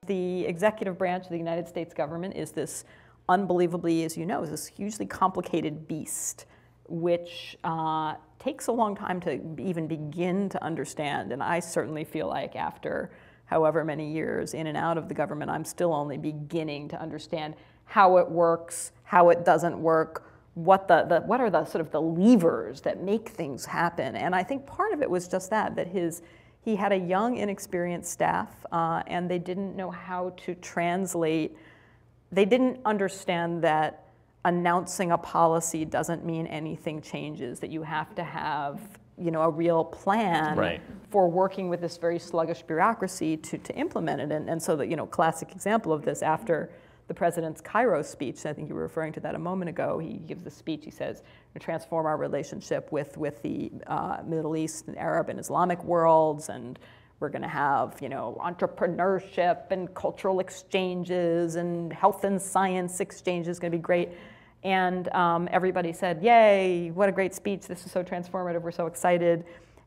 The executive branch of the United States government is this unbelievably, as you know, is this hugely complicated beast, which takes a long time to even begin to understand. And I certainly feel like after however many years in and out of the government, I'm still only beginning to understand how it works, how it doesn't work, what are the sort of the levers that make things happen. And I think part of it was just that he had a young, inexperienced staff, and they didn't know how to translate. They didn't understand that announcing a policy doesn't mean anything changes, that you have to have, you know, a real plan for working with this very sluggish bureaucracy to implement it. And so the, you know, classic example of this, after the president's Cairo speech, I think you were referring to that a moment ago, he gives the speech, he says, to transform our relationship with the Middle East and Arab and Islamic worlds, and we're going to have, you know, entrepreneurship and cultural exchanges and health and science exchanges is going to be great. And everybody said, yay, what a great speech, this is so transformative, we're so excited.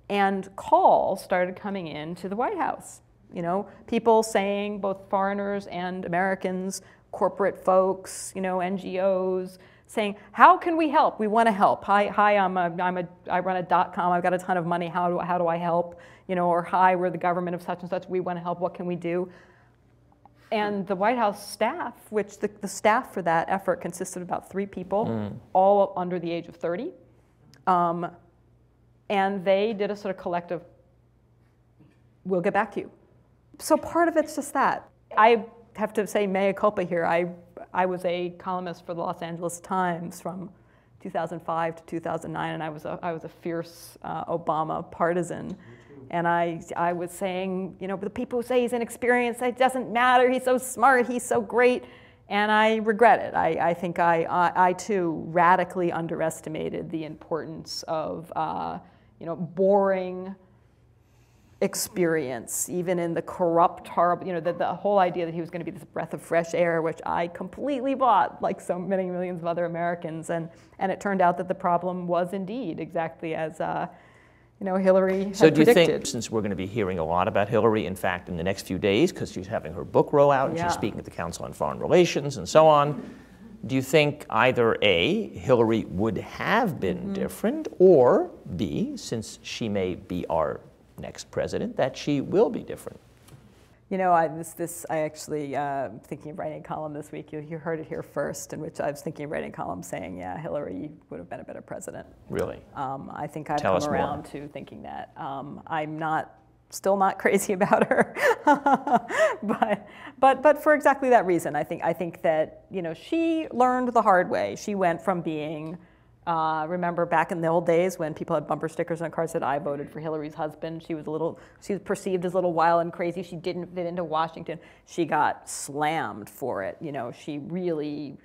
And calls started coming in to the White House. You know, people saying, both foreigners and Americans, corporate folks, you know, NGOs, saying, how can we help? We want to help. I run a .com, I've got a ton of money, how do I help? You know, or hi, we're the government of such and such, we want to help, what can we do? And the White House staff, which the staff for that effort consisted of about 3 people, all under the age of 30. And they did a sort of collective, we'll get back to you. So part of it's just that. I have to say mea culpa here. I was a columnist for the Los Angeles Times from 2005 to 2009, and I was a fierce Obama partisan. And I was saying, you know, the people who say he's inexperienced, it doesn't matter, he's so smart, he's so great. And I regret it. I think I too radically underestimated the importance of, you know, boring experience, even in the corrupt, horrible, you know, the whole idea that he was going to be this breath of fresh air, which I completely bought, like so many millions of other Americans. And it turned out that the problem was indeed exactly as, you know, Hillary had predicted. So do you think, since we're going to be hearing a lot about Hillary, in fact, in the next few days, because she's having her book roll out, and she's speaking at the Council on Foreign Relations and so on, do you think either A, Hillary would have been different, or B, since she may be our next president, that she will be different? You know, I actually thinking of writing a column this week. You heard it here first, in which I was thinking of writing a column saying, yeah, Hillary would have been a better president. Really? I think I've come around to thinking that. I'm still not crazy about her, but for exactly that reason. I think that, you know, she learned the hard way. She went from being, remember back in the old days when people had bumper stickers on cars that I voted for Hillary's husband. She was perceived as a little wild and crazy. She didn't fit into Washington. She got slammed for it. You know, she really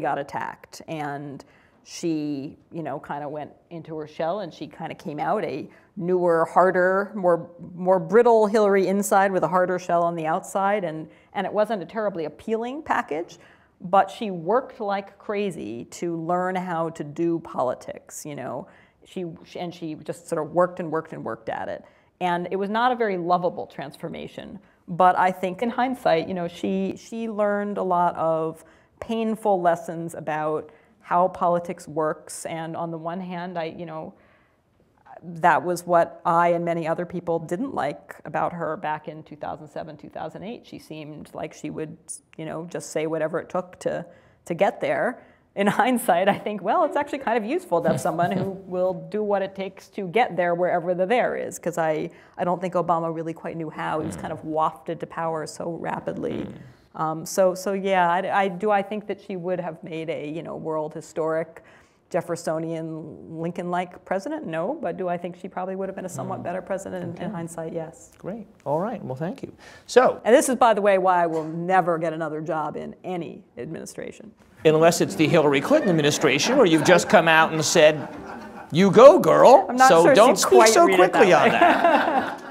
got attacked, and she, you know, kind of went into her shell, and she kind of came out a newer, harder, more brittle Hillary inside with a harder shell on the outside, and it wasn't a terribly appealing package. But she worked like crazy to learn how to do politics, you know. She just sort of worked and worked and worked at it. And it was not a very lovable transformation. But I think in hindsight, you know, she learned a lot of painful lessons about how politics works. And on the one hand, you know, that was what I and many other people didn't like about her back in 2007, 2008. She seemed like she would, you know, just say whatever it took to get there. In hindsight, I think, well, it's actually kind of useful to have someone who will do what it takes to get there wherever the there is, because I don't think Obama really quite knew how. He was kind of wafted to power so rapidly. So yeah, I think that she would have made a, you know, world historic, Jeffersonian, Lincoln-like president? No, but do I think she probably would have been a somewhat better president in hindsight? Yes. Great. All right. Well, thank you. So, and this is, by the way, why I will never get another job in any administration. Unless it's the Hillary Clinton administration, where you've just come out and said, "You go, girl." I'm not sure don't speak so quickly on that.